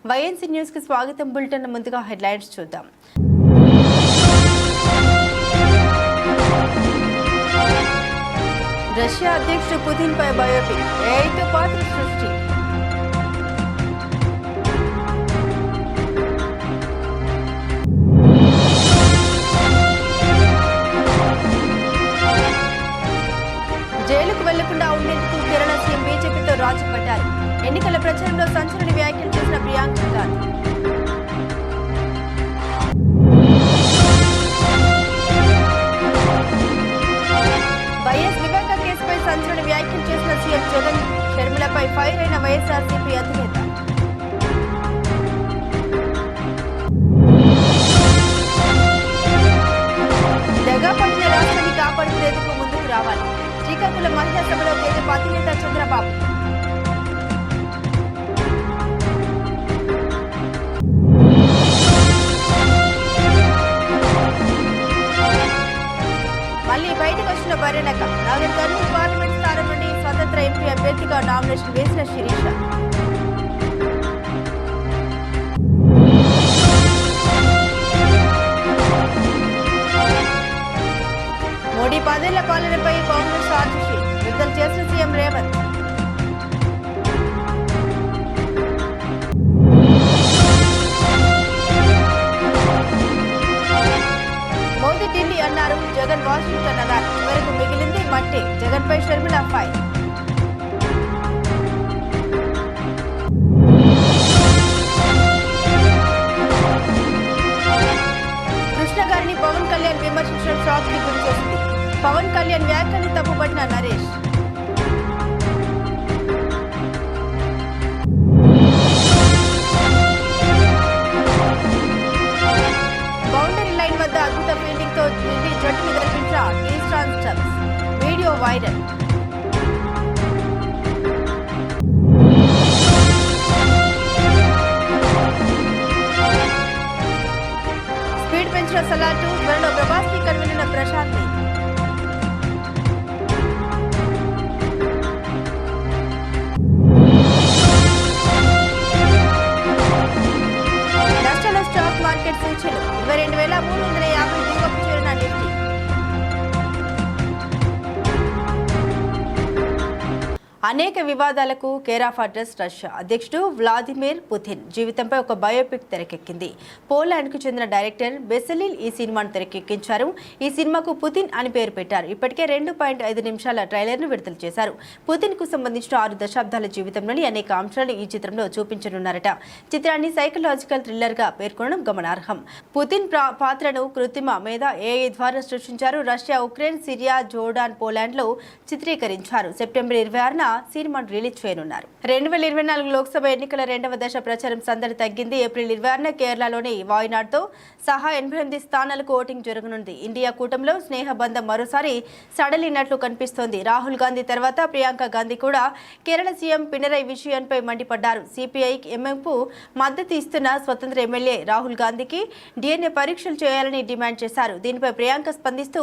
YNC news కి స్వాగతం. Bulletin ముందుగా హెడ్లైన్స్ చూద్దాం. రష్యా అధ్యక్షుడు పుతిన్ పై బయోపిక్, ఏఐతో పాత్ర సృష్టి. జైలుకు వెళ్లకుండా ఉండేందుకు కేరళ సీఎం బీజేపీతో రాజీ పడ్డారు. ఎన్నికల ప్రచారంలో సంచలన వ్యాఖ్యలు చేసిన ప్రియాంక గాంధీ. వైఎస్ వివేక కేసుపై సంచలన వ్యాఖ్యలు చేసిన సీఎం జగన్. షర్మిలపై ఫైర్ అయిన వైఎస్ఆర్సీపీ అధినేత. దగాపడిన రాష్ట్రాన్ని కాపాడుకునేందుకు ముందుకు రావాలి. శ్రీకాకుళం మహిళా సభలో కేంద్ర అధినేత చంద్రబాబు. మళ్లీ బయటకు వచ్చిన బర్రెనక నాగర్ కర్నూలు పార్లమెంట్ స్థానం నుండి స్వతంత్ర ఎంపీ అభ్యర్థిగా నామినేషన్ వేసిన శిరీష. మోడీ 10 ఏళ్ల పాలనపై కాంగ్రెస్ ఆర్టీసీ విడుదల చేసిన సీఎం రేవంత్. మోదీ ఢిల్లీ అన్నారు, జగన్ వాషింగ్టన్ అన్నారు. చివరకు మిగిలింది మట్టే. జగన్ పై షర్మిల ఫైర్. కృష్ణ గారిని పవన్ కళ్యాణ్ విమర్శించడం షాక్ కి గురి చేసింది. పవన్ కళ్యాణ్ వ్యాఖ్యలు తప్పుపట్టిన నరేష్. బౌండరీ లైన్ వద్ద అద్భుత ఫీల్డింగ్ తో ఢిల్లీ జట్టును గెలిపించిన ఈస్టాన్ స్టబ్స్. Video viral. స్పీడ్ పెంచిన సలాటు. త్వరలో ప్రభాస్ ని కనుగొన్న ప్రశాంత్. నష్టాల స్టాక్ మార్కెట్ సూచీలు 22,350 దిగువకు చేరిన నిఫ్టీ. అనేక వివాదాలకు కేర్ ఆఫ్ అడ్రస్ రష్యా అధ్యక్షుడు వ్లాదిమిర్ పుతిన్ జీవితంపై ఒక బయోపిక్ తెరకెక్కింది. పోలాండ్కు చెందిన డైరెక్టర్ బెసెలిల్ ఈ సినిమాను తెరకెక్కించారు. ఈ సినిమాకు పుతిన్ అని పేరు పెట్టారు. ఇప్పటికే 2.5 నిమిషాల ట్రైలర్ను విడుదల చేశారు. పుతిన్ కు సంబంధించిన 6 దశాబ్దాల జీవితంలోని అనేక అంశాలను ఈ చిత్రంలో చూపించనున్నారట. చిత్రాన్ని సైకలాజికల్ థ్రిల్లర్ గా పేర్కొనడం గమనార్హం. పుతిన్ పాత్రను కృత్రిమ మేధ ఏఐ ద్వారా సృష్టించారు. Russia, Ukraine, Syria, Jordan, Poland లో చిత్రీకరించారు. సెప్టెంబర్ 26న సినిమాను రిలీజ్ చేయనున్నారు. 2024 లోక్సభ ఎన్నికల 2వ దశ ప్రచారం సందడి తగ్గింది. ఏప్రిల్ 26న కేరళలోని వాయనాడ్తో సహా 88 స్థానాలకు ఓటింగ్ జరగనుంది. ఇండియా కూటమిలో స్నేహబంధం మరోసారి సడలినట్లు కనిపిస్తోంది. రాహుల్ గాంధీ తర్వాత ప్రియాంక గాంధీ కూడా కేరళ సీఎం పినరై విజయన్పై మండిపడ్డారు. సిపిఐ ఎంఎంకు మద్దతు ఇస్తున్న స్వతంత్ర ఎమ్మెల్యే రాహుల్ గాంధీకి డిఎన్ఏ పరీక్షలు చేయాలని డిమాండ్ చేశారు. దీనిపై ప్రియాంక స్పందిస్తూ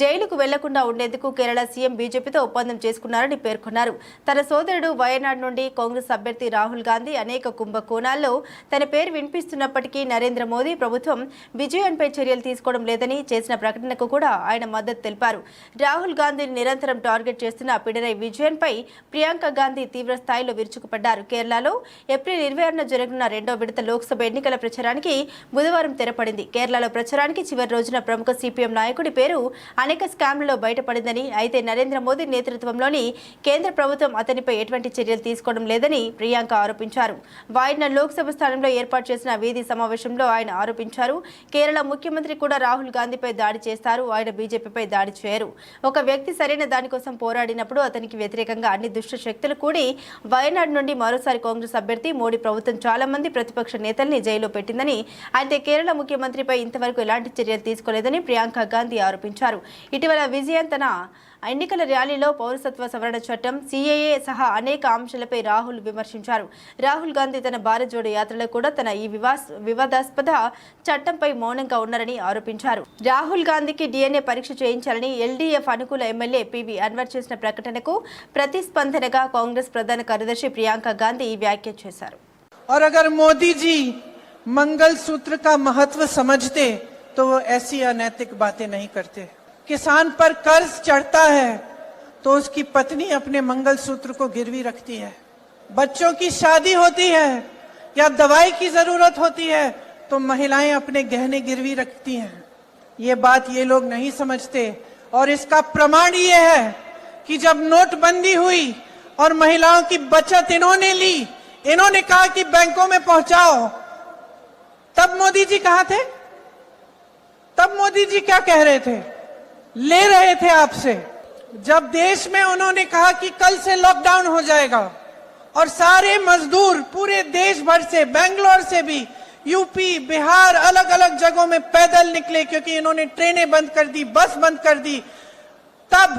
జైలుకు వెళ్లకుండా ఉండేందుకు కేరళ సీఎం బీజేపీతో ఒప్పందం చేసుకున్నారని పేర్కొన్నారు. తన సోదరుడు వయనాడ్ నుండి కాంగ్రెస్ అభ్యర్థి రాహుల్ గాంధీ అనేక కుంభకోణాల్లో తన పేరు వినిపిస్తున్నప్పటికీ నరేంద్ర మోదీ ప్రభుత్వం విజయన్పై చర్యలు తీసుకోవడం లేదని చేసిన ప్రకటనకు కూడా ఆయన మద్దతు తెలిపారు. రాహుల్ గాంధీని నిరంతరం టార్గెట్ చేస్తున్న పినరై విజయన్పై ప్రియాంక గాంధీ తీవ్ర స్థాయిలో విరుచుకుపడ్డారు. కేరళలో ఏప్రిల్ 26న జరగనున్న 2వ విడత లోక్సభ ఎన్నికల ప్రచారానికి బుధవారం తెరపడింది. కేరళలో ప్రచారానికి చివరి రోజున ప్రముఖ సిపిఎం నాయకుడి పేరు అనేక స్కామ్లలో బయటపడిందని, అయితే నరేంద్ర మోదీ నేతృత్వంలోని కేంద్ర ప్రభుత్వం అతనిపై ఎటువంటి చర్యలు తీసుకోవడం లేదని ప్రియాంక ఆరోపించారు. వాయనాడ్ లోక్సభ స్థానంలో ఏర్పాటు చేసిన వీధి సమావేశంలో ఆయన ఆరోపించారు. కేరళ ముఖ్యమంత్రి కూడా రాహుల్ గాంధీపై దాడి చేస్తారు. ఆయన బీజేపీపై దాడి చేయరు. ఒక వ్యక్తి సరైన దానికోసం పోరాడినప్పుడు అతనికి వ్యతిరేకంగా అన్ని దుష్ట శక్తులు కూడి వయనాడ్ నుండి మరోసారి కాంగ్రెస్ అభ్యర్థి మోడీ ప్రభుత్వం చాలా మంది ప్రతిపక్ష నేతల్ని జైల్లో పెట్టిందని, అయితే కేరళ ముఖ్యమంత్రిపై ఇంతవరకు ఎలాంటి చర్యలు తీసుకోలేదని ప్రియాంక గాంధీ ఆరోపించారు. ఇటీవల విజయన్ తన ఎన్నికల ర్యాలీలో పౌరసత్వ సవరణ చట్టం, సిఏఏ సహా అనేక అంశాలపై రాహుల్ విమర్శించారు. రాహుల్ గాంధీ తన భారత్ జోడో యాత్రలో కూడా తన ఈ వివాదాస్పద చట్టంపై మౌనంగా ఉన్నారని ఆరోపించారు. రాహుల్ గాంధీకి డిఎన్ఏ పరీక్ష చేయించాలని ఎల్డీఎఫ్ అనుకూల ఎమ్మెల్యే పివి అన్వర్ చేసిన ప్రకటనకు ప్రతిస్పందనగా కాంగ్రెస్ ప్రధాన కార్యదర్శి ప్రియాంక గాంధీ ఈ వ్యాఖ్య చేశారు. और अगर मोदी जी मंगलसूत्र का महत्व समझते तो वो ऐसी अनैतिक बातें नहीं करते। किसान पर कर्ज चढ़ता है तो उसकी पत्नी अपने मंगलसूत्र को गिरवी रखती है। बच्चों की शादी होती है या दवाई की जरूरत होती है तो महिलाएं अपने गहने गिरवी रखती हैं। ये बात ये लोग नहीं समझते और इसका प्रमाण ये है कि जब नोटबंदी हुई और महिलाओं की बचत इन्होंने ली, इन्होंने कहा कि बैंकों में पहुंचाओ, तब मोदी जी कहां थे? तब मोदी जी क्या कह रहे थे? ले रहे थे आपसे। जब देश में उन्होंने कहा कि कल से लॉकडाउन हो जाएगा और सारे मजदूर पूरे देश भर से, बेंगलोर से भी, यूपी, बिहार, अलग अलग जगहों में पैदल निकले क्योंकि इन्होंने ट्रेनें बंद कर दी, बस बंद कर दी। तब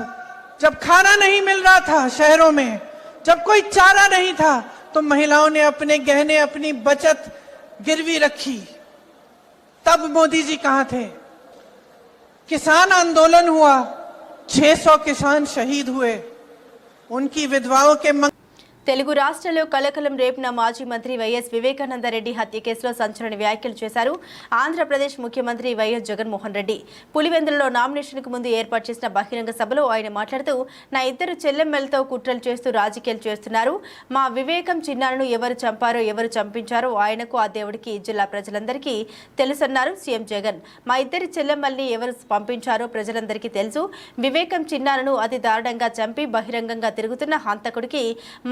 जब खाना नहीं मिल रहा था शहरों में, जब कोई चारा नहीं था, तो महिलाओं ने अपने गहने, अपनी बचत गिरवी रखी। तब मोदी जी कहां थे? किसान आंदोलन हुआ, 600 किसान शहीद हुए, उनकी विधवाओं के తెలుగు రాష్ట్రాల్లో కలకలం రేపిన మాజీ మంత్రి వైఎస్ వివేకానందరెడ్డి హత్య కేసులో సంచలన వ్యాఖ్యలు చేశారు ఆంధ్రప్రదేశ్ ముఖ్యమంత్రి వైఎస్ జగన్మోహన్ రెడ్డి. పులివెందులలో నామినేషన్కు ముందు ఏర్పాటు చేసిన బహిరంగ సభలో ఆయన మాట్లాడుతూ, నా ఇద్దరు చెల్లెమ్మలతో కుట్రలు చేస్తూ రాజకీయాలు చేస్తున్నారు. మా వివేకం చిన్నారను ఎవరు చంపారో, ఎవరు చంపించారో ఆయనకు, ఆ దేవుడికి, జిల్లా ప్రజలందరికీ తెలుసన్నారు సీఎం జగన్. మా ఇద్దరి చెల్లెమ్మల్ని ఎవరు పంపించారో ప్రజలందరికీ తెలుసు. వివేకం చిన్నారను అతి దారుణంగా చంపి బహిరంగంగా తిరుగుతున్న హంతకుడికి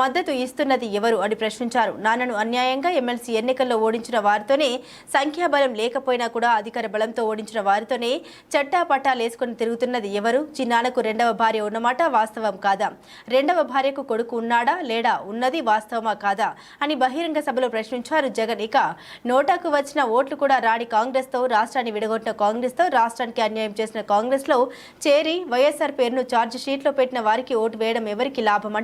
మద్దతు ఇస్తున్నది ఎవరు అని ప్రశ్నించారు. నాన్నను అన్యాయంగా ఎమ్మెల్సీ ఎన్నికల్లో ఓడించిన వారితోనే, సంఖ్యాబలం లేకపోయినా కూడా అధికార బలంతో ఓడించిన వారితోనే చట్టాపట్టాలేసుకుని తిరుగుతున్నది ఎవరు? చిన్నాన్నకు రెండవ భార్య ఉన్నమాట వాస్తవం కాదా? రెండవ భార్యకు కొడుకు ఉన్నాడా లేడా? ఉన్నది వాస్తవమా కాదా అని బహిరంగ సభలో ప్రశ్నించారు జగన్. ఇక నోటాకు వచ్చిన ఓట్లు కూడా రాని కాంగ్రెస్తో, రాష్ట్రాన్ని విడగొట్టిన కాంగ్రెస్తో, రాష్ట్రానికి అన్యాయం చేసిన కాంగ్రెస్లో చేరి వైఎస్ఆర్ పేరును ఛార్జ్ షీట్లో పెట్టిన వారికి ఓటు వేయడం ఎవరికి లాభం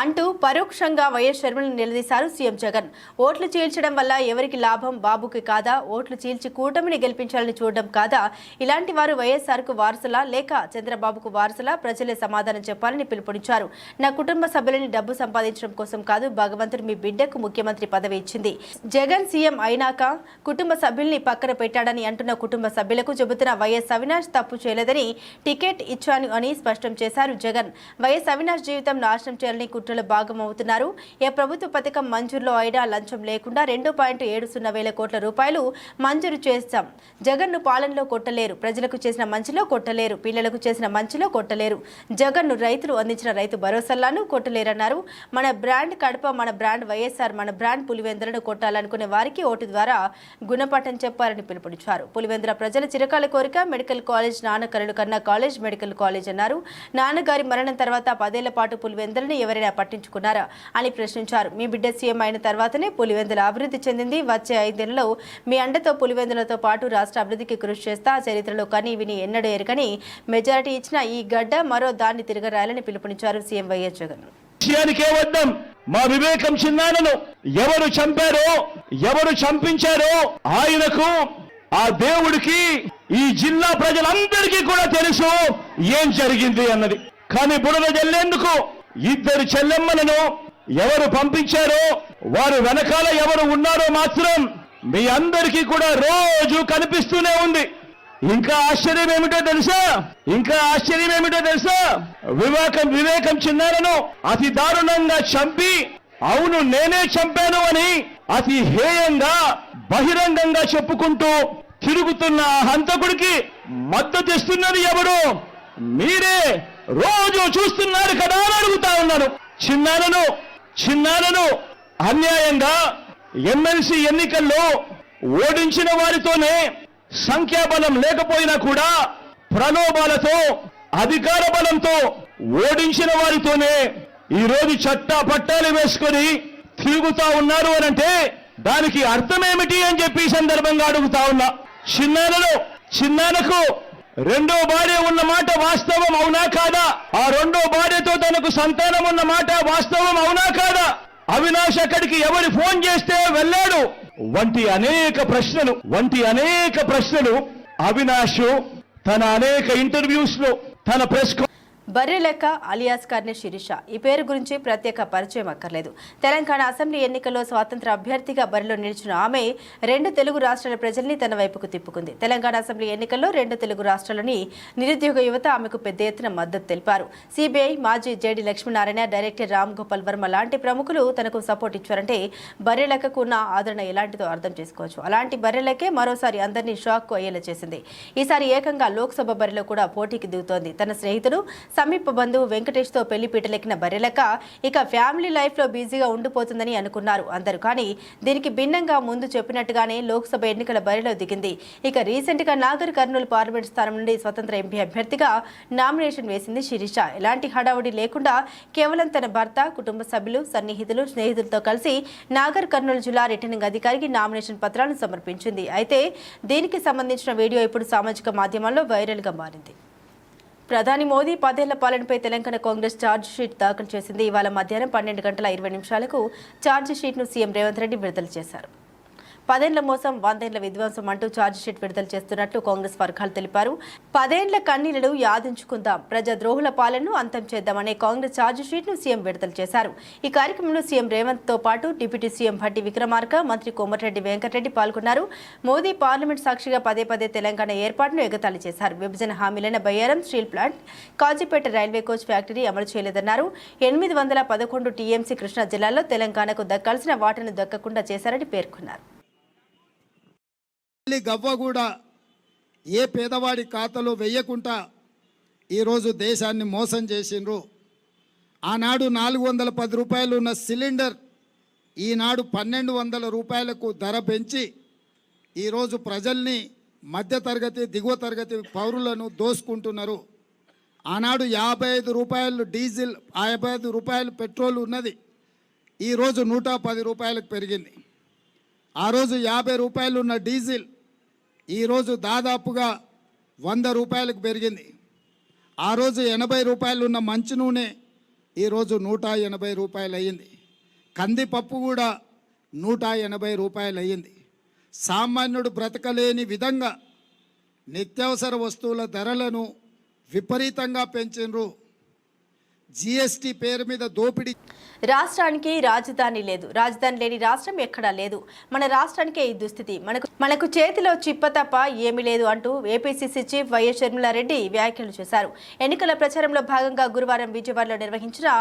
అంటూ పరోక్షంగా వైఎస్ షర్మిలను నిలదీశారు సీఎం జగన్. ఓట్లు చీల్చడం వల్ల ఎవరికి లాభం? బాబుకి కాదా? ఓట్లు చీల్చి కూటమిని గెలిపించాలని చూడడం కాదా? ఇలాంటి వారు వైఎస్ఆర్ కు వారసులా లేక చంద్రబాబుకు వారసులా? ప్రజలే సమాధానం చెప్పాలని పిలుపునిచ్చారు. నా కుటుంబ సభ్యులని డబ్బు సంపాదించడం కోసం కాదు, భగవంతుడు మీ బిడ్డకు ముఖ్యమంత్రి పదవి ఇచ్చింది. జగన్ సీఎం అయినాక కుటుంబ సభ్యుల్ని పక్కన పెట్టాడని అంటున్న కుటుంబ సభ్యులకు చెబుతున్న వైఎస్ అవినాష్ తప్పు చేయలేదని, టికెట్ ఇచ్చాను అని స్పష్టం చేశారు జగన్. వైఎస్ అవినాష్ జీవితం నాశనం చేయాలని కుట్రలో భాగమవుతున్నారు. ఏ ప్రభుత్వ పథకం మంజూరులో అయినా లంచం లేకుండా 2.70 వేల కోట్ల రూపాయలు మంజూరు చేస్తాం. జగన్ను పాలనలో కొట్టలేరు, ప్రజలకు చేసిన మంచిలో కొట్టలేరు, పిల్లలకు చేసిన మంచిలో కొట్టలేరు. జగన్ను రైతులు అందించిన రైతు భరోసాలను కొట్టలేరన్నారు. మన బ్రాండ్ కడప, మన బ్రాండ్ వైఎస్ఆర్, మన బ్రాండ్ పులివెందులను కొట్టాలనుకునే వారికి ఓటు ద్వారా గుణపాఠం చెప్పాలని పిలుపునిచ్చారు. పులివెందుల ప్రజల చిరకాల కోరిక మెడికల్ కాలేజ్, నాన్న కలలు కన్నా కాలేజ్ మెడికల్ కాలేజ్ అన్నారు. నాన్నగారి మరణం తర్వాత 10 ఏళ్ల పాటు పులివెందులను ఎవరైనా పట్టించుకున్నారా అని ప్రశ్నించారు. మీ బిడ్డ సీఎం అయిన తర్వాతనే పులివెందుల అభివృద్ధి చెందింది. వచ్చే 5 ఏళ్లలో మీ అండతో పులివెందులతో పాటు రాష్ట్ర అభివృద్ధికి కృషి చేస్తా. చరిత్రలో కని విని ఎన్నడూ ఎరగని మెజారిటీ ఇచ్చిన ఈ గడ్డ మరో దాన్ని తిరగరాయాలని పిలుపునిచ్చారు సీఎం వైఎస్ జగన్. మా వివేకం చిన్నానను ఎవరు చంపారో, ఎవరు చంపించారో ఆయనకు, ఆ దేవుడికి, ఈ జిల్లా ప్రజలందరికీ కూడా తెలుసు ఏం జరిగింది అన్నది. కానీ బురద జల్లేందుకు ఇద్దరు చెల్లెమ్మలను ఎవరు పంపించారో, వారు వెనకాల ఎవరు ఉన్నారో మాత్రం మీ అందరికీ కూడా రోజు కనిపిస్తూనే ఉంది. ఇంకా ఆశ్చర్యం ఏమిటో తెలుసా? వివేకం చిన్నారను అతి దారుణంగా చంపి, అవును నేనే చంపాను అని అతి హేయంగా బహిరంగంగా చెప్పుకుంటూ తిరుగుతున్న హంతకుడికి మద్దతు ఇస్తున్నది ఎవరు? మీరే రోజు చూస్తున్నారు కదా అని అడుగుతా ఉన్నాను. చిన్నారను అన్యాయంగా ఎమ్మెల్సీ ఎన్నికల్లో ఓడించిన వారితోనే, సంఖ్యాబలం లేకపోయినా కూడా ప్రలోభాలతో, అధికార బలంతో ఓడించిన వారితోనే ఈరోజు చట్టా పట్టాలు వేసుకొని తిరుగుతా ఉన్నారు అనంటే దానికి అర్థమేమిటి అని చెప్పి సందర్భంగా అడుగుతా ఉన్నా. చిన్నానకు రెండో భార్య ఉన్న మాట వాస్తవం అవునా కాదా? ఆ రెండో భార్యతో తనకు సంతానం ఉన్న మాట వాస్తవం అవునా కాదా? అవినాష్ అక్కడికి ఎవరు ఫోన్ చేస్తే వెళ్ళాడు వంటి అనేక ప్రశ్నలు అవినాష్ తన అనేక ఇంటర్వ్యూస్ లో, తన ప్రెస్ బర్రెలెక్క అలియాస్ కర్నె శిరీష. ఈ పేరు గురించి ప్రత్యేక పరిచయం అక్కర్లేదు. తెలంగాణ అసెంబ్లీ ఎన్నికల్లో స్వాతంత్ర అభ్యర్థిగా బరిలో నిలిచిన ఆమె 2 తెలుగు రాష్ట్రాల ప్రజల్ని తన వైపుకు తిప్పుకుంది. తెలంగాణ అసెంబ్లీ ఎన్నికల్లో 2 తెలుగు రాష్ట్రాలని నిరుద్యోగ యువత ఆమెకు పెద్ద ఎత్తున మద్దతు తెలిపారు. సిబిఐ మాజీ జేడి లక్ష్మీనారాయణ, డైరెక్టర్ రామ్ గోపాల్ వర్మ లాంటి ప్రముఖులు తనకు సపోర్ట్ ఇచ్చారంటే బర్రెలెక్కకు ఉన్న ఆదరణ ఎలాంటిదో అర్థం చేసుకోవచ్చు. అలాంటి బర్రెలెక్కే మరోసారి అందరినీ షాక్ అయ్యేలా చేసింది. ఈసారి ఏకంగా లోక్సభ బరిలో కూడా పోటీకి దిగుతోంది. తన స్నేహితుడు సమీప బంధువు వెంకటేష్తో పెళ్లి పీటలెక్కిన బర్రెలెక్క ఇక ఫ్యామిలీ లైఫ్లో బిజీగా ఉండిపోతుందని అనుకున్నారు అందరూ. కానీ దీనికి భిన్నంగా ముందు చెప్పినట్టుగానే లోక్సభ ఎన్నికల బరిలో దిగింది. ఇక రీసెంట్గా నాగర్ కర్నూలు పార్లమెంట్ స్థానం నుండి స్వతంత్ర ఎంపీ అభ్యర్థిగా నామినేషన్ వేసింది శిరీష. ఎలాంటి హడావుడి లేకుండా కేవలం తన భర్త, కుటుంబ సభ్యులు, సన్నిహితులు, స్నేహితులతో కలిసి నాగర్ కర్నూలు జిల్లా రిటర్నింగ్ అధికారికి నామినేషన్ పత్రాలను సమర్పించింది. అయితే దీనికి సంబంధించిన వీడియో ఇప్పుడు సామాజిక మాధ్యమాల్లో వైరల్గా మారింది. ప్రధాని మోదీ 10 ఏళ్ల పాలనపై తెలంగాణ కాంగ్రెస్ ఛార్జ్ షీట్ దాఖలు చేసింది. ఇవాళ మధ్యాహ్నం 12:20 ఛార్జ్ షీట్ను సీఎం రేవంత్ రెడ్డి విడుదల చేశారు. 10 ఏళ్ల మోసం, 100 ఏళ్ల విధ్వంసం అంటూ ఛార్జ్ షీట్ విడుదల చేస్తున్నట్లు కాంగ్రెస్ వర్గాలు తెలిపారు. 10 ఏళ్ల కన్నీళ్లను యాదించుకుందాం, ప్రజాద్రోహుల పాలనను అంతం చేద్దామనే కాంగ్రెస్ ఛార్జ్ షీట్ ను సీఎం విడుదల చేశారు. ఈ కార్యక్రమంలో సీఎం రేవంత్ తో పాటు డిప్యూటీ సీఎం భట్టి విక్రమార్క, మంత్రి కోమటిరెడ్డి వెంకటరెడ్డి పాల్గొన్నారు. మోదీ పార్లమెంట్ సాక్షిగా పదే తెలంగాణ ఏర్పాటును ఎగతాళి చేశారు. విభజన హామీలైన Bayyaram steel plant, Kazipet railway coach factory అమలు చేయలేదన్నారు. 811 టీఎంసీ కృష్ణా జిల్లాలో తెలంగాణకు దక్కాల్సిన వాటాను దక్కకుండా చేశారని పేర్కొన్నారు. గవ్వ కూడా ఏ పేదవాడి ఖాతాలో వెయ్యకుండా ఈరోజు దేశాన్ని మోసం చేసిండ్రు. ఆనాడు 410 రూపాయలు ఉన్న సిలిండర్ ఈనాడు 1200 రూపాయలకు ధర పెంచి ఈరోజు ప్రజల్ని మధ్యతరగతి, దిగువ తరగతి పౌరులను దోసుకుంటున్నారు. ఆనాడు 55 రూపాయలు డీజిల్, 55 రూపాయలు పెట్రోల్ ఉన్నది, ఈరోజు 110 రూపాయలకు పెరిగింది. ఆ రోజు 50 రూపాయలు ఉన్న డీజిల్ ఈరోజు దాదాపుగా 100 రూపాయలకు పెరిగింది. ఆ రోజు 80 రూపాయలు ఉన్న మంచి నూనె ఈరోజు 180 రూపాయలు అయ్యింది. కందిపప్పు కూడా 180 రూపాయలు అయ్యింది. సామాన్యుడు బ్రతకలేని విధంగా నిత్యావసర వస్తువుల ధరలను విపరీతంగా పెంచిండ్రు. జీఎస్టీ పేరు మీద దోపిడీ. రాష్ట్రానికి రాజధాని లేదు, రాజధాని లేని రాష్ట్రం ఎక్కడా లేదు. మన రాష్ట్రానికే ఈ దుస్థితి, మనకు చేతిలో చిప్ప తప్ప ఏమీ లేదు అంటూ ఏపీసీసీ చీఫ్ వైఎస్ షర్మిలారెడ్డి వ్యాఖ్యలు చేశారు. ఎన్నికల ప్రచారంలో భాగంగా గురువారం విజయవాడలో నిర్వహించిన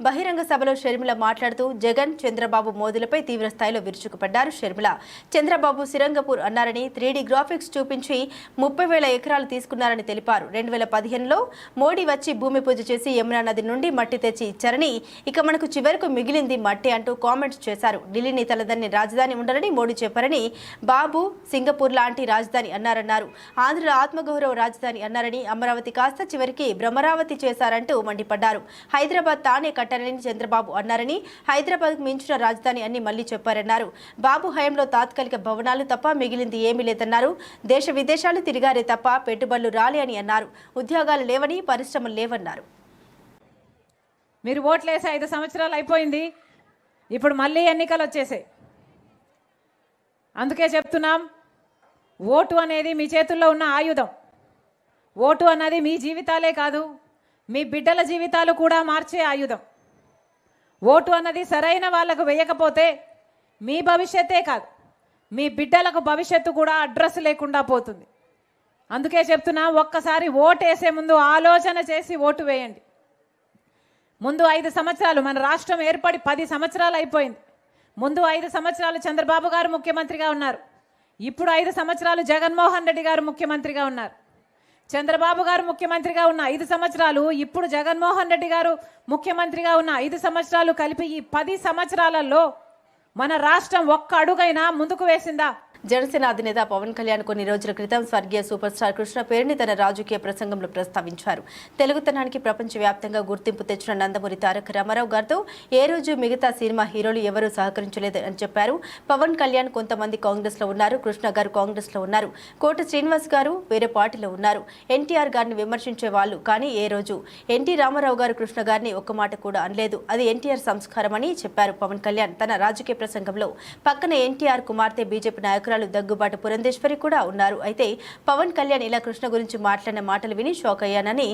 బహిరంగ సభలో షర్మిల మాట్లాడుతూ జగన్, చంద్రబాబు మోదీలపై తీవ్ర స్థాయిలో విరుచుకుపడ్డారు. షర్మిల చంద్రబాబు సిరంగపూర్ అన్నారని, 3D గ్రాఫిక్స్ చూపించి 30,000 ఎకరాలు తీసుకున్నారని తెలిపారు. 2015లో మోడీ వచ్చి భూమి పూజ చేసి యమునా నది నుండి మట్టి తెచ్చి ఇచ్చారని, ఇక మనకు చివరకు మిగిలింది మట్టి అంటూ కామెంట్స్ చేశారు. ఢిల్లీని తలదన్ని రాజధాని ఉండాలని మోడీ చెప్పారని, బాబు సింగపూర్ లాంటి రాజధాని అన్నారన్నారు. ఆంధ్రుల ఆత్మగౌరవ రాజధాని అన్నారని, అమరావతి కాస్త చివరికి భ్రమరావతి చేశారంటూ మండిపడ్డారు. హైదరాబాద్ తానే కట్టారని చంద్రబాబు అన్నారని, హైదరాబాద్కు మించిన రాజధాని అని మళ్లీ చెప్పారన్నారు. బాబు హయాంలో తాత్కాలిక భవనాలు తప్ప మిగిలింది ఏమీ లేదన్నారు. దేశ విదేశాలు తిరిగారే తప్ప పెట్టుబడులు రాలే అని అన్నారు. ఉద్యోగాలు లేవని, పరిశ్రమలు లేవన్నారు. మీరు ఓట్లేసి 5 సంవత్సరాలు అయిపోయింది, ఇప్పుడు మళ్ళీ ఎన్నికలు వచ్చేసాయి. అందుకే చెప్తున్నాం, ఓటు అనేది మీ చేతుల్లో ఉన్న ఆయుధం. ఓటు అన్నది మీ జీవితాలే కాదు, మీ బిడ్డల జీవితాలు కూడా మార్చే ఆయుధం. ఓటు అన్నది సరైన వాళ్ళకు వేయకపోతే మీ భవిష్యత్తే కాదు, మీ బిడ్డలకు భవిష్యత్తు కూడా అడ్రస్ లేకుండా పోతుంది. అందుకే చెప్తున్నా, ఒక్కసారి ఓటు వేసే ముందు ఆలోచన చేసి ఓటు వేయండి. ముందు 5 సంవత్సరాలు, మన రాష్ట్రం ఏర్పడి 10 సంవత్సరాలు అయిపోయింది. ముందు 5 సంవత్సరాలు చంద్రబాబు గారు ముఖ్యమంత్రిగా ఉన్నారు. ఇప్పుడు 5 సంవత్సరాలు జగన్మోహన్ రెడ్డి గారు ముఖ్యమంత్రిగా ఉన్నారు. చంద్రబాబు గారు ముఖ్యమంత్రిగా ఉన్న 5 సంవత్సరాలు, ఇప్పుడు జగన్మోహన్ రెడ్డి గారు ముఖ్యమంత్రిగా ఉన్న 5 సంవత్సరాలు కలిపి ఈ 10 సంవత్సరాలలో మన రాష్ట్రం ఒక్క అడుగైనా ముందుకు వేసిందా? జనసేన అధినేత పవన్ కళ్యాణ్ కొన్ని రోజుల క్రితం స్వర్గీయ సూపర్ స్టార్ కృష్ణ పేరుని తన రాజకీయ ప్రసంగంలో ప్రస్తావించారు. తెలుగుతనానికి ప్రపంచవ్యాప్తంగా గుర్తింపు తెచ్చిన నందమూరి తారక రామారావు గారితో ఏ రోజు మిగతా సినిమా హీరోలు ఎవరూ సహకరించలేదు అని చెప్పారు. పవన్ కళ్యాణ్ కొంతమంది కాంగ్రెస్ లో ఉన్నారు, కృష్ణ గారు కాంగ్రెస్ లో ఉన్నారు, కోట శ్రీనివాస్ గారు వేరే పార్టీలో ఉన్నారు. ఎన్టీఆర్ గారిని విమర్శించే వాళ్ళు, కానీ ఏ రోజు ఎన్టీ రామారావు గారు కృష్ణ గారిని ఒక్క మాట కూడా అనలేదు. అది ఎన్టీఆర్ సంస్కారం అని చెప్పారు పవన్ కళ్యాణ్ తన రాజకీయ ప్రసంగంలో. పక్కన ఎన్టీఆర్ కుమార్తె బీజేపీ నాయకులు నాయకురాలు దగ్గుబాటి పురంధేశ్వరి కూడా ఉన్నారు. అయితే పవన్ కళ్యాణ్ ఇలా కృష్ణ గురించి మాట్లాడిన మాటలు విని షాక్ అయ్యానని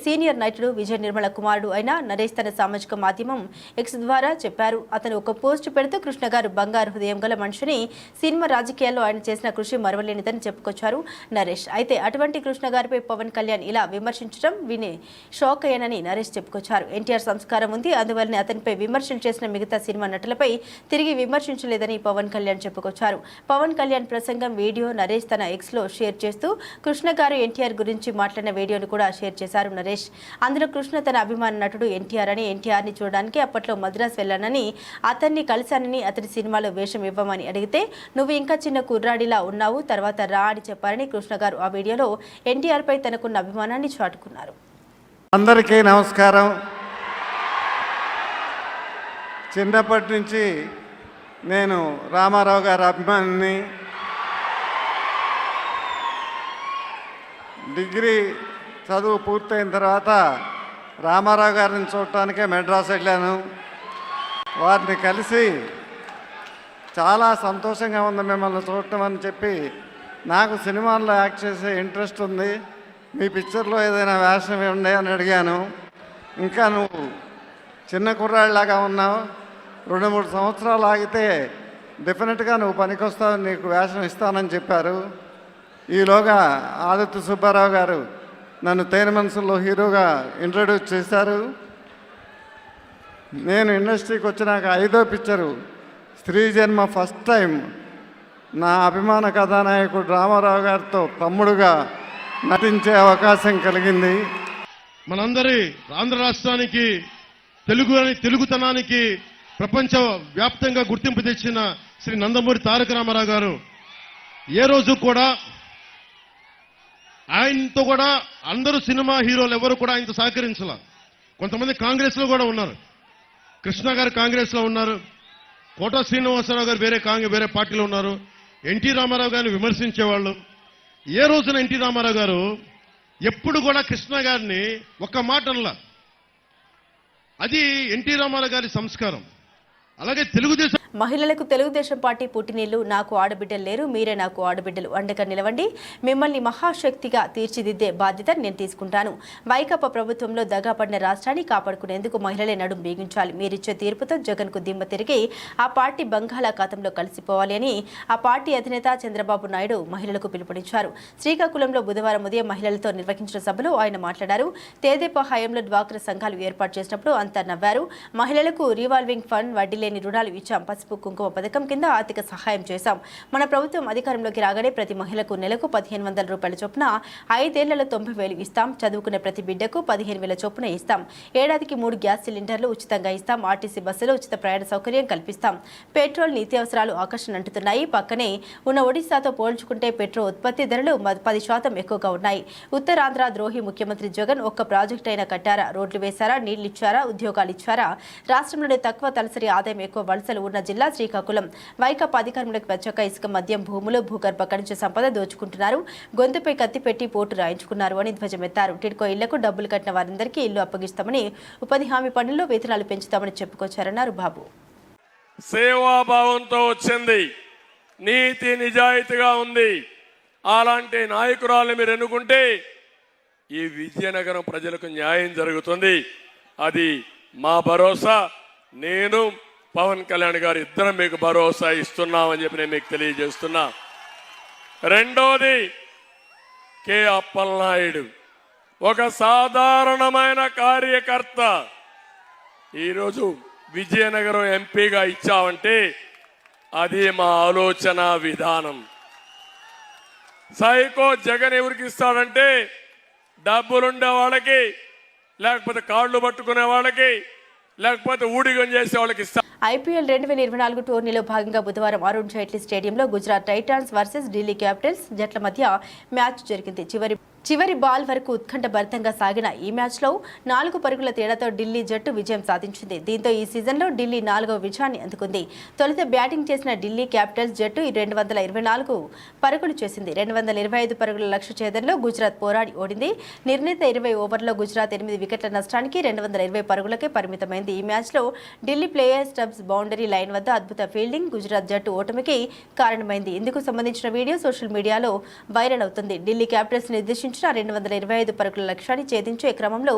సీనియర్ నటుడు విజయ నిర్మల కుమారుడు అయిన నరేష్ తన సామాజిక మాధ్యమం ఎక్స్ ద్వారా చెప్పారు. అతను ఒక పోస్ట్ పెడుతూ కృష్ణ గారు బంగారు హృదయం గల మనిషిని, సినిమా రాజకీయాల్లో ఆయన చేసిన కృషి మరవలేనిదని చెప్పుకొచ్చారు నరేష్. అయితే అటువంటి కృష్ణ గారిపై పవన్ కళ్యాణ్ ఇలా విమర్శించడం విని షాక్ అయ్యానని నరేష్ చెప్పుకొచ్చారు. ఎన్టీఆర్ సంస్కారం ఉంది, అందువల్లనే అతనిపై విమర్శలు చేసిన మిగతా సినిమా నటులపై తిరిగి విమర్శించలేదని పవన్ కళ్యాణ్ చెప్పుకొచ్చారు. పవన్ కళ్యాణ్ ప్రసంగం వీడియో నరేష్ తన ఎక్స్ లో షేర్ చేస్తూ కృష్ణ గారు ఎన్టీఆర్ గురించి మాట్లాడిన వీడియోను కూడా షేర్ చేశారు నరేష్. అందులో కృష్ణ తన అభిమాన నటుడు ఎన్టీఆర్ అని, ఎన్టీఆర్ ని చూడడానికి అప్పట్లో మద్రాసు వెళ్ళానని, అతన్ని కలిశానని, అతని సినిమాలో వేషం ఇవ్వమని అడిగితే నువ్వు ఇంకా చిన్న కుర్రాడిలా ఉన్నావు, తర్వాత రా అని చెప్పారని కృష్ణ గారు ఆ వీడియోలో ఎన్టీఆర్ పై తనకున్న అభిమానాన్ని చాటుకున్నారు. అందరికీ నమస్కారం. చిన్నప్పటి నుంచి నేను రామారావు గారి అభిమానిని. డిగ్రీ చదువు పూర్తయిన తర్వాత రామారావు గారిని చూడటానికే మెడ్రాస్ వెళ్ళాను. వారిని కలిసి చాలా సంతోషంగా ఉంది మిమ్మల్ని చూడటం అని చెప్పి, నాకు సినిమాల్లో యాక్ట్ చేసే ఇంట్రెస్ట్ ఉంది, మీ పిక్చర్లో ఏదైనా వేషం ఇవ్వండి అని అడిగాను. ఇంకా నువ్వు చిన్న కుర్రాళ్ళలాగా ఉన్నావు, 2-3 సంవత్సరాలు ఆగితే డెఫినెట్గా నువ్వు పనికొస్తావు, నీకు వేషం ఇస్తానని చెప్పారు. ఈలోగా ఆదిత్య సుబ్బారావు గారు నన్ను తేనె మనసుల్లో హీరోగా ఇంట్రడ్యూస్ చేశారు. నేను ఇండస్ట్రీకి వచ్చినాక 5వ పిక్చరు స్త్రీ జన్మ ఫస్ట్ టైం నా అభిమాన కథానాయకుడు రామారావు గారితో తమ్ముడుగా నటించే అవకాశం కలిగింది. మనందరి ఆంధ్ర రాష్ట్రానికి తెలుగుతనానికి ప్రపంచ వ్యాప్తంగా గుర్తింపు తెచ్చిన శ్రీ నందమూరి తారక రామారావు గారు ఏ రోజు కూడా ఆయనతో కూడా అందరూ సినిమా హీరోలు ఎవరు కూడా ఆయనతో సహకరించాల. కొంతమంది కాంగ్రెస్ లో కూడా ఉన్నారు. కృష్ణ గారు కాంగ్రెస్ లో ఉన్నారు, కోట శ్రీనివాసరావు గారు వేరే పార్టీలో ఉన్నారు. ఎన్టీ రామారావు గారిని విమర్శించేవాళ్ళు. ఏ రోజున ఎన్టీ రామారావు గారు ఎప్పుడు కూడా కృష్ణ గారిని ఒక్క మాట అనలా. అది ఎన్టీ రామారావు గారి సంస్కారం. అలాగే తెలుగుదేశం మహిళలకు తెలుగుదేశం పార్టీ పుట్టినీళ్లు, నాకు ఆడబిడ్డలు లేరు, మీరే నాకు ఆడబిడ్డలు, అండగా నిలవండి, మిమ్మల్ని మహాశక్తిగా తీర్చిదిద్దే బాధ్యత నేను తీసుకుంటాను. వైకాపా ప్రభుత్వంలో దగాపడిన రాష్ట్రాన్ని కాపాడుకునేందుకు మహిళలే నడుం బిగించాలి. మీరిచ్చే తీర్పుతో జగన్కు దిమ్మ తిరిగి ఆ పార్టీ బంగాళాఖాతంలో కలిసిపోవాలి అని ఆ పార్టీ అధినేత చంద్రబాబు నాయుడు మహిళలకు పిలుపునిచ్చారు. శ్రీకాకుళంలో బుధవారం ఉదయం మహిళలతో నిర్వహించిన సభలో ఆయన మాట్లాడారు. తేదేపా హయాంలో డ్వాక్రా సంఘాలు ఏర్పాటు చేసినప్పుడు అంతా నవ్వారు. మహిళలకు రివాల్వింగ్ ఫండ్, వడ్డీ లేని రుణాలు ఇచ్చాం, పసుపు కుంకుమ పథకం కింద ఆర్థిక సహాయం చేశాం. మన ప్రభుత్వం అధికారంలోకి రాగానే ప్రతి మహిళకు నెలకు 1500 రూపాయల చొప్పున 5 ఏళ్లలో 90,000 ఇస్తాం. చదువుకునే ప్రతి బిడ్డకు 15,000 చొప్పున ఇస్తాం. ఏడాదికి 3 గ్యాస్ సిలిండర్లు ఉచితంగా ఇస్తాం. ఆర్టీసీ బస్సులో ఉచిత ప్రయాణ సౌకర్యం కల్పిస్తాం. పెట్రోల్ నిత్యావసరాలు ఆకర్షణ అంటున్నాయి. పక్కనే ఉన్న ఒడిశాతో పోల్చుకుంటే పెట్రోల్ ఉత్పత్తి ధరలు 10% ఎక్కువగా ఉన్నాయి. ఉత్తరాంధ్ర ద్రోహి ముఖ్యమంత్రి జగన్ ఒక్క ప్రాజెక్ట్ అయినా కట్టారా? రోడ్లు వేశారా? నీళ్లు ఇచ్చారా? ఉద్యోగాలు ఇచ్చారా? రాష్ట్రంలోనే తక్కువ తలసరి ఆదాయం ఎక్కువ వలసలు ఉన్న జిల్లా శ్రీకాకుళం. వైకాపా అధికారంలోకి వచ్చాక ఇసుక, మద్యం, భూములు, భూగర్భ ఖనిజ సంపద దోచుకుంటున్నారు, గొంతుపై కత్తి పెట్టి పోటు రాయించుకున్నారు అని ధ్వజమెత్తారు. టిడ్కో ఇళ్లకు డబ్బులు కట్టిన వారందరికీ ఇల్లు అప్పగిస్తామని, ఉపాధి హామీ పనుల్లో వేతనాలు పెంచుతామని చెప్పుకొచ్చారన్నారు బాబు. సేవాభావంతో వచ్చింది, నీతి నిజాయితీగా ఉంది. అలాంటి నాయకురాలు మీరు ఎన్నుకుంటే ఈ విజయనగరం ప్రజలకు న్యాయం జరుగుతుంది. అది మా భరోసా. నేను పవన్ కళ్యాణ్ గారు ఇద్దరం మీకు భరోసా ఇస్తున్నామని చెప్పి నేను మీకు తెలియజేస్తున్నా. రెండోది, కె అప్పలనాయుడు ఒక సాధారణమైన కార్యకర్త. ఈరోజు విజయనగరం ఎంపీగా ఇచ్చామంటే అది మా ఆలోచన విధానం. సైకో జగన్ ఎవరికి ఇస్తాడంటే డబ్బులుండే వాళ్ళకి, లేకపోతే కాళ్ళు పట్టుకునే వాళ్ళకి, లేకపోతే ఊడిగం చేసే వాళ్ళకి ఇస్తారు. ఐపీఎల్ 2024 టోర్నీలో భాగంగా బుధవారం అరుణ్ జైట్లీ స్టేడియంలో Gujarat Titans versus Delhi Capitals జట్ల మధ్య మ్యాచ్ జరిగింది. చివరి చివరి బాల్ వరకు ఉత్కంఠభరితంగా సాగిన ఈ మ్యాచ్లో 4 పరుగుల తేడాతో ఢిల్లీ జట్టు విజయం సాధించింది. దీంతో ఈ సీజన్లో ఢిల్లీ 4వ విజయాన్ని అందుకుంది. తొలుత బ్యాటింగ్ చేసిన ఢిల్లీ క్యాపిటల్స్ జట్టు 224 పరుగులు చేసింది. 225 పరుగుల లక్ష్య ఛేదనలో గుజరాత్ పోరాడి ఓడింది. నిర్ణీత 20 ఓవర్లలో గుజరాత్ 8 వికెట్ల నష్టానికి 220 పరుగులకే పరిమితమైంది. ఈ మ్యాచ్లో Delhi player Stubbs boundary line వద్ద అద్భుత ఫీల్డింగ్ గుజరాత్ జట్టు ఓటమికి కారణమైంది. ఇందుకు సంబంధించిన వీడియో సోషల్ మీడియాలో వైరల్ అవుతుంది. ఢిల్లీ క్యాపిటల్స్ నిర్దేశించిన 225 పరుగుల లక్ష్యాన్ని ఛేదించే క్రమంలో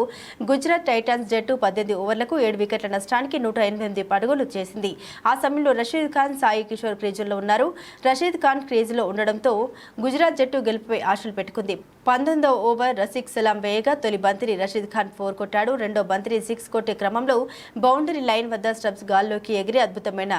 గుజరాత్ టైటాన్స్ జట్టు 18 ఓవర్లకు 7 వికెట్ల నష్టానికి 188 పరుగులు చేసింది. ఆ సమయంలో రషీద్ ఖాన్, సాయి కిషోర్ క్రీజుల్లో ఉన్నారు. రషీద్ ఖాన్ క్రీజులో ఉండడంతో గుజరాత్ జట్టు గెలుపుపై ఆశలు పెట్టుకుంది. 19వ ఓవర్ రసిక్ సలాం వేయగా తొలి బంతిని రషీద్ ఖాన్ 4 కొట్టాడు. రెండో బంతిని 6 కొట్టే క్రమంలో బౌండరీ లైన్ వద్ద స్టబ్స్ గాల్లోకి ఎగిరి అద్భుతమైన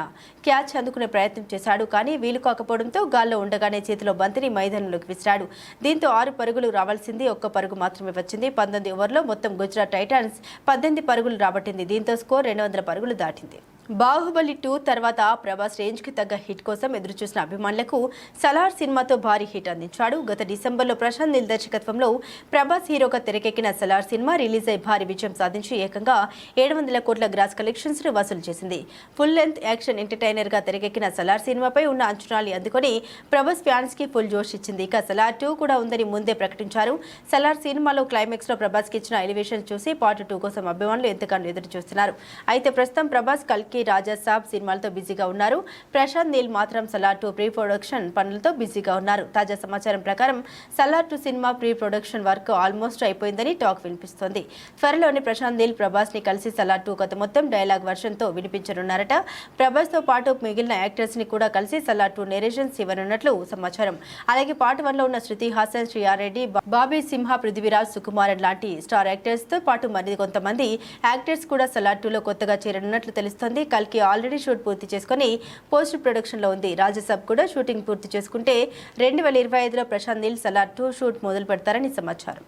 క్యాచ్ అందుకునే ప్రయత్నం చేశాడు. కానీ వీలు కాకపోవడంతో గాల్లో ఉండగానే చేతిలో బంతిని మైదానంలోకి విసిరాడు. దీంతో 6 పరుగులు రావాల్సింది 1 పరుగు మాత్రమే వచ్చింది. 19 ఓవర్లో మొత్తం గుజరాత్ టైటాన్స్ 18 పరుగులు రాబట్టింది. దీంతో స్కోర్ 200 పరుగులు దాటింది. బాహుబలి 2 తర్వాత ప్రభాస్ రేంజ్ కి తగ్గ హిట్ కోసం ఎదురుచూసిన అభిమానులకు సలార్ సినిమాతో భారీ హిట్ అందించాడు. గత డిసెంబర్లో ప్రశాంత్ నీల్ దర్శకత్వంలో ప్రభాస్ హీరోగా తెరకెక్కిన సలార్ సినిమా రిలీజ్ అయి భారీ విజయం సాధించి ఏకంగా 700 కోట్ల గ్రాస్ కలెక్షన్స్ ను వసూలు చేసింది. ఫుల్ లెంత్ యాక్షన్ ఎంటర్టైనర్ గా తెరకెక్కిన సలార్ సినిమాపై ఉన్న అంచనాలు అందుకొని ప్రభాస్ ఫ్యాన్స్ కి ఫుల్ జోష్ ఇచ్చింది. ఇక సలార్ 2 కూడా ఉందని ముందే ప్రకటించారు. సలార్ సినిమాలో క్లైమాక్స్ లో ప్రభాస్ కి ఇచ్చిన ఎలివేషన్ చూసి పార్ట్ 2 కోసం అభిమానులు ఎంతగానో ఎదురు చూస్తున్నారు. అయితే ప్రస్తుతం ప్రభాస్ కల్కి రాజా సాబ్ సినిమాలతో బిజీగా ఉన్నారు. ప్రశాంత్ నీల్ మాత్రం సలార్ 2 ప్రీ ప్రొడక్షన్ పనులతో బిజీగా ఉన్నారు. తాజా సమాచారం ప్రకారం Salaar 2 cinema pre production work almost అయిపోయిందని టాక్ వినిపిస్తోంది. త్వరలోనే ప్రశాంత్ నీల్ ప్రభాస్ ని కలిసి సలార్ 2 కథ మొత్తం డైలాగ్ వర్షన్ తో వినిపించనున్నారట. ప్రభాస్ తో పాటు మిగిలిన యాక్టర్స్ ని కూడా కలిసి సలార్ 2 నేరేషన్స్ ఇవ్వనున్నట్లు సమాచారం. అలాగే పార్ట్ 1 లో ఉన్న శృతి హాసన్, శ్రీయారెడ్డి, బాబీ సింహ, పృథ్వీరాజ్, సుకుమారన్ లాంటి స్టార్ యాక్టర్స్ తో పాటు మరి కొంతమంది యాక్టర్స్ కూడా సలార్ 2 లో కొత్తగా చేరనున్నట్లు తెలుస్తోంది. కల్కి ఆల్రెడీ షూట్ పూర్తి చేసుకుని పోస్ట్ ప్రొడక్షన్ లో ఉంది. రాజసాబ్ కూడా షూటింగ్ పూర్తి చేసుకుంటే 2025లో ప్రశాంత్ నీల్ సలార్ 2 షూట్ మొదలు పెడతారని సమాచారం.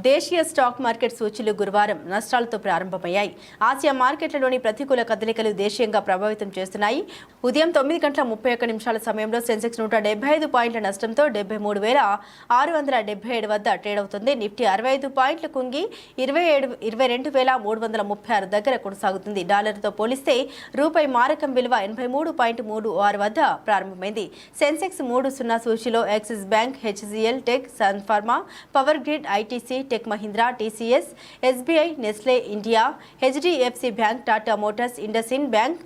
దేశీయ స్టాక్ మార్కెట్ సూచీలు గురువారం నష్టాలతో ప్రారంభమయ్యాయి. ఆసియా మార్కెట్లలోని ప్రతికూల కదలికలు దేశీయంగా ప్రభావితం చేస్తున్నాయి. ఉదయం 9:31 సమయంలో సెన్సెక్స్ 175 పాయింట్ల నష్టంతో 73,677 వద్ద ట్రేడ్ అవుతుంది. నిఫ్టీ 65 పాయింట్లు కుంగి 22,336 దగ్గర కొనసాగుతుంది. డాలర్తో పోలిస్తే రూపాయి మారకం విలువ 83.36 వద్ద ప్రారంభమైంది. సెన్సెక్స్ 300 సూచీలో Axis Bank, HCL Tech, Sun Pharma, Power Grid, ITC, Tech Mahindra, TCS, SBI, Nestle India, HDFC Bank, Tata Motors, IndusInd Bank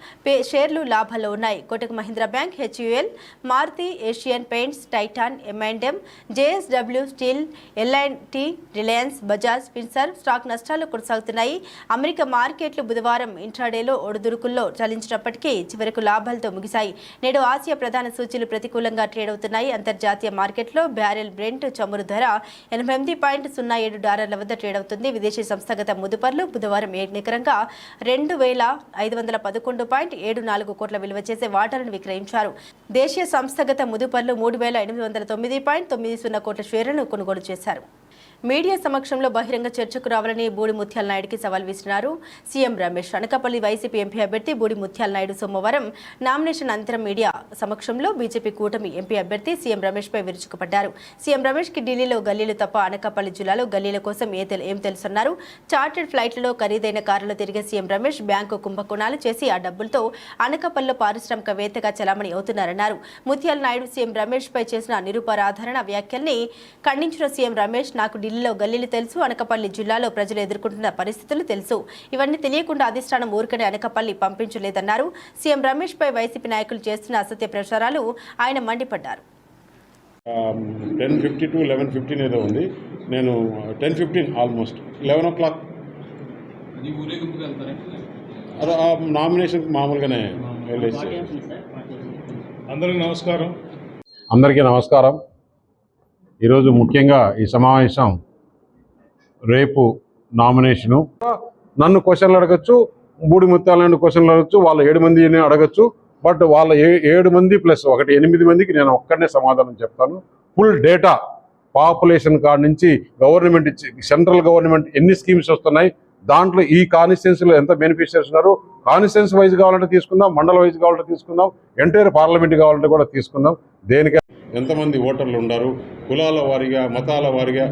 షేర్లు లాభాల్లో ఉన్నాయి. Kotak Mahindra Bank, HUL, Maruti, Asian Paints, Titan, M&M, JSW Steel, LIT, Reliance, Bajaj Finserv stock నష్టాలు కొనసాగుతున్నాయి. America మార్కెట్లు బుధవారం ఇంట్రాడేలో ఒడిదుడుకుల్లో చలించినప్పటికీ చివరకు లాభాలతో ముగిశాయి. నేడు ఆసియా ప్రధాన సూచీలు ప్రతికూలంగా ట్రేడ్ అవుతున్నాయి. అంతర్జాతీయ మార్కెట్లో బ్యారెల్ బ్రెంట్ చమురు ధర $88.07 వద్ద ట్రేడ్ అవుతుంది. విదేశీ సంస్థాగత ముదుపర్లు బుధవారం నికరంగా 2,511.74 కోట్ల విలువ చేసే వాటాలను విక్రయించారు. దేశీయ సంస్థాగత ముదుపర్లు 3,809.90 కోట్ల షేర్లను కొనుగోలు చేశారు. మీడియా సమక్షంలో బహిరంగ చర్చకు రావాలని బూడి ముత్యాల నాయుడుకి సవాల్ విసిరారు CM Ramesh. Anakapalli YCP MP అభ్యర్థి బూడి ముత్యాల నాయుడు సోమవారం నామినేషన్ అనంతరం మీడియా సమక్షంలో బీజేపీ కూటమి ఎంపీ అభ్యర్థి సీఎం రమేష్ పై విరుచుకుపడ్డారు. సీఎం రమేష్ కి ఢిల్లీలో గల్లీలు తప్ప అనకాపల్లి జిల్లాలో గల్లీల కోసం ఏం తెలుసన్నారు. చార్టెడ్ ఫ్లైట్లలో ఖరీదైన కారులో తిరిగే సీఎం రమేష్ బ్యాంకు కుంభకోణాలు చేసి ఆ డబ్బులతో అనకాపల్లిలో పారిశ్రామికవేత్తగా చలామణి అవుతున్నారన్నారు. ముత్యాల నాయుడు సీఎం రమేష్ పై చేసిన నిరూపరాధారణ వ్యాఖ్యల్ని ఖండించిన సీఎం రమేష్, నాకు ఢిల్లీలో గల్లీలు తెలుసు, అనకాపల్లి జిల్లాలో ప్రజలు ఎదుర్కొంటున్న పరిస్థితులు తెలుసు. ఇవన్నీ తెలియకుండా అధిష్టానం ఊరికనే అనకాపల్లి పంపించలేదన్నారు. సీఎం రమేష్ పై వైసీపీ నాయకులు చేస్తున్న అసత్య ప్రచారాలు ఆయన మండిపడ్డారు. 10:50 to 11:15 ఏదో ఉంది. నేను 10:15 ఆల్మోస్ట్ 11 o'clock నామినేషన్ మామూలుగానే వెళ్ళేసి. అందరికీ నమస్కారం. ఈరోజు ముఖ్యంగా ఈ సమావేశం రేపు నామినేషను. నన్ను క్వశ్చన్లు అడగచ్చు, బూడి ముత్యాలను క్వశ్చన్లు అడగచ్చు, వాళ్ళ 7 మందిని అడగచ్చు. బట్ వాళ్ళ 7 మంది ప్లస్ 8 మందికి నేను ఒక్కడనే సమాధానం చెప్తాను. ఫుల్ డేటా పాపులేషన్ కాడి నుంచి గవర్నమెంట్ సెంట్రల్ గవర్నమెంట్ ఎన్ని స్కీమ్స్ వస్తున్నాయి, దాంట్లో ఈ కాన్స్టిట్యున్సీలో ఎంత బెనిఫిషియర్స్ ఉన్నారు, కాన్స్టిట్యున్సీ వైజ్ కావాలంటే తీసుకుందాం, మండల వైజ్ కావాలంటే తీసుకుందాం, ఎంటైర్ పార్లమెంట్ కావాలంటే కూడా తీసుకుందాం. దేనికి ఎంతమంది ఓటర్లు ఉన్నారు, కులాల వారీగా, మతాల వారీగా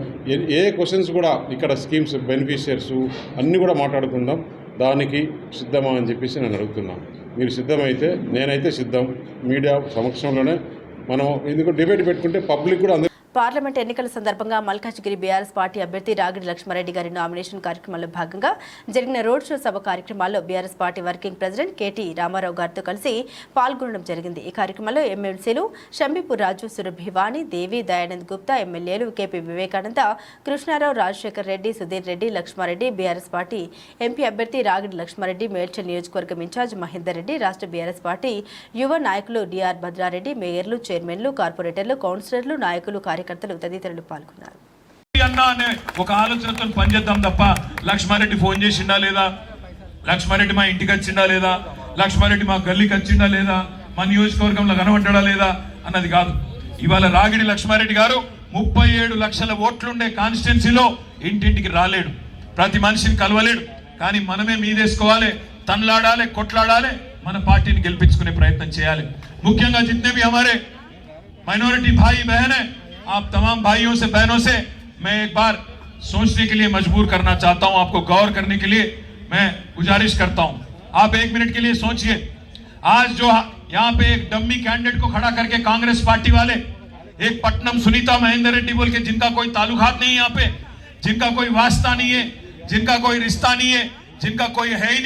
ఏ క్వశ్చన్స్ కూడా ఇక్కడ స్కీమ్స్ బెనిఫిషియర్స్ అన్నీ కూడా మాట్లాడుకుందాం. దానికి సిద్ధమా అని చెప్పేసి నేను అడుగుతున్నాను. మీరు సిద్ధమైతే నేనైతే సిద్ధం. మీడియా సమక్షంలోనే మనం ఎందుకు డిబేట్ పెట్టుకుంటే పబ్లిక్ కూడా పార్లమెంట్ ఎన్నికల సందర్భంగా మల్కాజ్గిరి బీఆర్ఎస్ పార్టీ అభ్యర్థి రాగిడి లక్ష్మారెడ్డి గారి నామినేషన్ కార్యక్రమంలో భాగంగా జరిగిన రోడ్ షో సభ కార్యక్రమాల్లో BRS party working president KT Ramarao గారితో కలిసి పాల్గొనడం జరిగింది. ఈ కార్యక్రమంలో ఎమ్మెల్సీలు షంబీపూర్ రాజు, సురభివాణి, దేవి, దయానంద్ గుప్తా, ఎమ్మెల్యేలు KP Vivekananda, Krishnarao, Rajasekhar Reddy, Sudheer Reddy, Laxmareddy, BRS party MP అభ్యర్థి రాగిడి లక్ష్మారెడ్డి, మేడ్చల్ నియోజకవర్గం ఇన్ఛార్జ్ మహేందర్ రెడ్డి, రాష్ట్ర బీఆర్ఎస్ పార్టీ యువ నాయకులు డిఆర్ భద్రారెడ్డి, మేయర్లు, చైర్మన్లు, కార్పొరేటర్లు, కౌన్సిలర్లు, నాయకులు, కార్యకర్తలు తదితరులు పాల్గొన్నారు. ఒక ఆలోచనతో పనిచేద్దాం తప్ప లక్ష్మారెడ్డి ఫోన్ చేసిండా లేదా, లక్ష్మారెడ్డి మా ఇంటికి వచ్చిండా లేదా, లక్ష్మారెడ్డి మా గల్లీకి వచ్చిండా లేదా, మా నియోజకవర్గంలో కనబడ్డా లేదా అన్నది కాదు. ఇవాళ రాగిడి లక్ష్మారెడ్డి గారు 37 లక్షల ఓట్లుండే కాన్స్టిట్యున్సీలో ఇంటింటికి రాలేడు, ప్రతి మనిషిని కలవలేడు. కానీ మనమే మీదేసుకోవాలి, తన్లాడాలి, కొట్లాడాలి, మన పార్టీని గెలిపించుకునే ప్రయత్నం చేయాలి. ముఖ్యంగా जितने भी हमारे माइनॉरिटी भाई बहन है, आप तमाम भाइयों से बहनों से मैं एक बार सोचने के लिए मजबूर करना चाहता हूं, आपको गौर करने के लिए मैं गुजारिश करता हूं. आप 1 मिनट के लिए सोचिए. आज जो यहाँ पे एक डम्मी कैंडिडेट को खड़ा करके कांग्रेस पार्टी वाले, एक पटनम सुनीता महेंद्र रेड्डी बोल के, जिनका कोई ताल्लुकात नहीं है यहाँ पे, जिनका कोई वास्ता नहीं है, जिनका कोई रिश्ता नहीं है, जिनका कोई है ही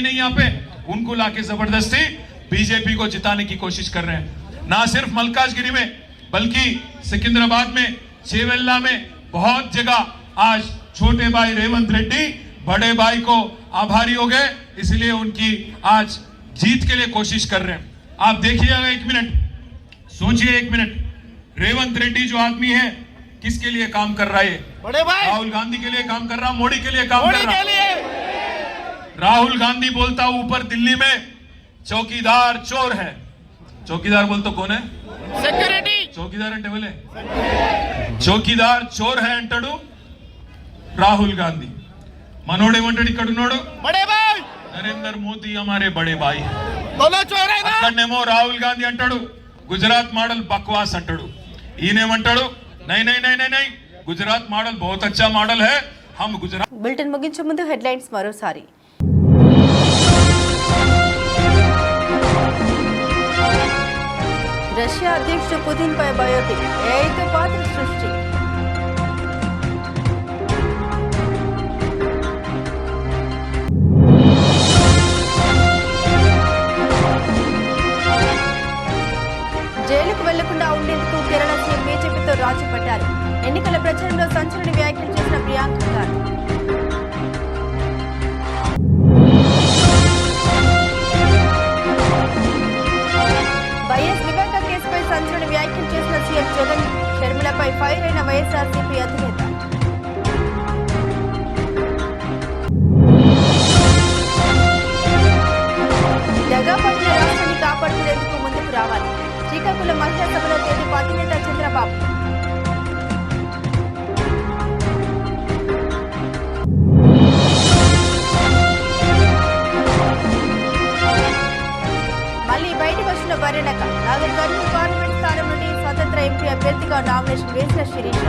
नहीं यहाँ पे, उनको लाके जबरदस्ती बीजेपी को जिताने की कोशिश कर रहे हैं. ना सिर्फ मलकाजगिरी में बल्कि सिकंदराबाद में, चेवेल्ला में, बहुत जगह आज छोटे भाई रेवंत रेड्डी बड़े भाई को आभारी हो गए, इसलिए उनकी आज जीत के लिए कोशिश कर रहे हैं. आप देखिएगा, 1 मिनट सोचिए, 1 मिनट. रेवंत रेड्डी जो आदमी है किसके लिए काम कर रहा है? बड़े भाई राहुल गांधी के लिए काम कर रहा, मोदी के लिए काम कर रहा. राहुल गांधी बोलता ऊपर दिल्ली में चौकीदार चोर है. चौकीदार बोलते कौन है? సెక్యూరిటీ. చౌకీదార్ అంటే ఎవలే? చౌకీదార్ చోర్ హై అంటాడు రాహుల్ గాంధీ. మనోడేమంటాడు ఇక్కడ ఉన్నాడు? బడే భాయ్ నరేంద్ర మోదీ హమారే బడే భాయ్. బోలో చోర్ హై నా. అక్కడనేమో రాహుల్ గాంధీ అంటాడు గుజరాత్ మోడల్ బక్వాస్ అంటాడు. ఈయనేమంటాడు నై నై నై నై నై గుజరాత్ మోడల్ బహుత్ అచ్చా మోడల్ హై, హమ్ గుజరాత్. బులెటిన్ ముగించే ముందు హెడ్లైన్స్ మరోసారి. రష్యా అధ్యక్షుడు పుతిన్ పై బయోపిక్, ఏఐతో పాత్ర సృష్టి. జైలుకు వెళ్లకుండా ఉండేందుకు కేరళ సీఎం బీజేపీతో రాజీ పడ్డారు. ఎన్నికల ప్రచారంలో సంచలన వ్యాఖ్యలు చేసిన ప్రియాంక గాంధీ. వైఎస్ వివేక కేసుపై సంచలన వ్యాఖ్యలు చేసిన సీఎం జగన్, షర్మిలపై ఫైర్ అయిన వైఎస్ఆర్సీపీ అధినేత. దగాపట్టిన రాష్ట్రాన్ని కాపాడుకునేందుకు ముందుకు రావాలి. శ్రీకాకుళం మహిళా సభలో తెలుగు అధినేత చంద్రబాబు. మళ్లీ బయటకు వచ్చిన బర్రెనక నాగర్ కర్నూలు పార్లమెంట్ స్థానం నుండి స్వతంత్ర ఎంపీ అభ్యర్థిగా నామినేషన్ వేసిన శిరీష.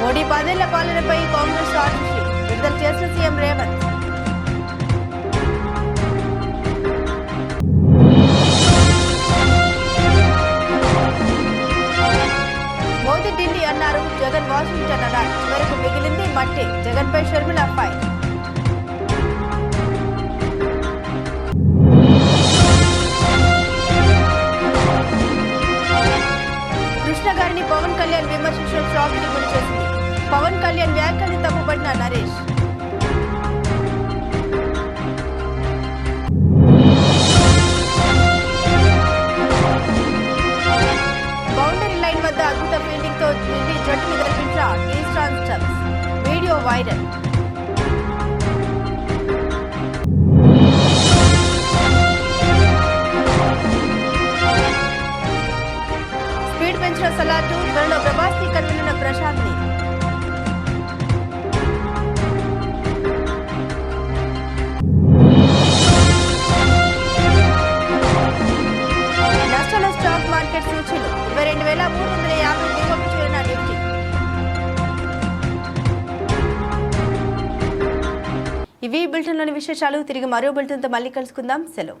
మోడీ 10 ఏళ్ల పాలనపై కాంగ్రెస్ ఆర్టీసీ విడుదల చేసిన సీఎం రేవంత్. మోదీ ఢిల్లీ అన్నారు, జగన్ వాషింగ్టన్ అన్నారు. చివరకు మిగిలింది మట్టే. జగన్పై షర్మిల ఫైర్. కృష్ణ గారిని పవన్ కళ్యాణ్ విమర్శించడం షాక్ కి గురి చేసింది. పవన్ కళ్యాణ్ వ్యాఖ్యల్ని తప్పుపట్టిన నరేష్. బౌండరీ లైన్ వద్ద అద్భుత ఫీల్డింగ్ తో ఢిల్లీ జట్టుని గెలిపించిన ఈస్టాన్ స్టబ్స్. Video viral. స్పీడ్ పెంచిన సలాటు, త్వరలో ప్రభాస్ ని కనుగొన్న ప్రశాంత్ ని. ఇవి బులెటిన్లోని విశేషాలు. తిరిగి మరో బులెటిన్తో మళ్ళీ కలుసుకుందాం. సెలవు.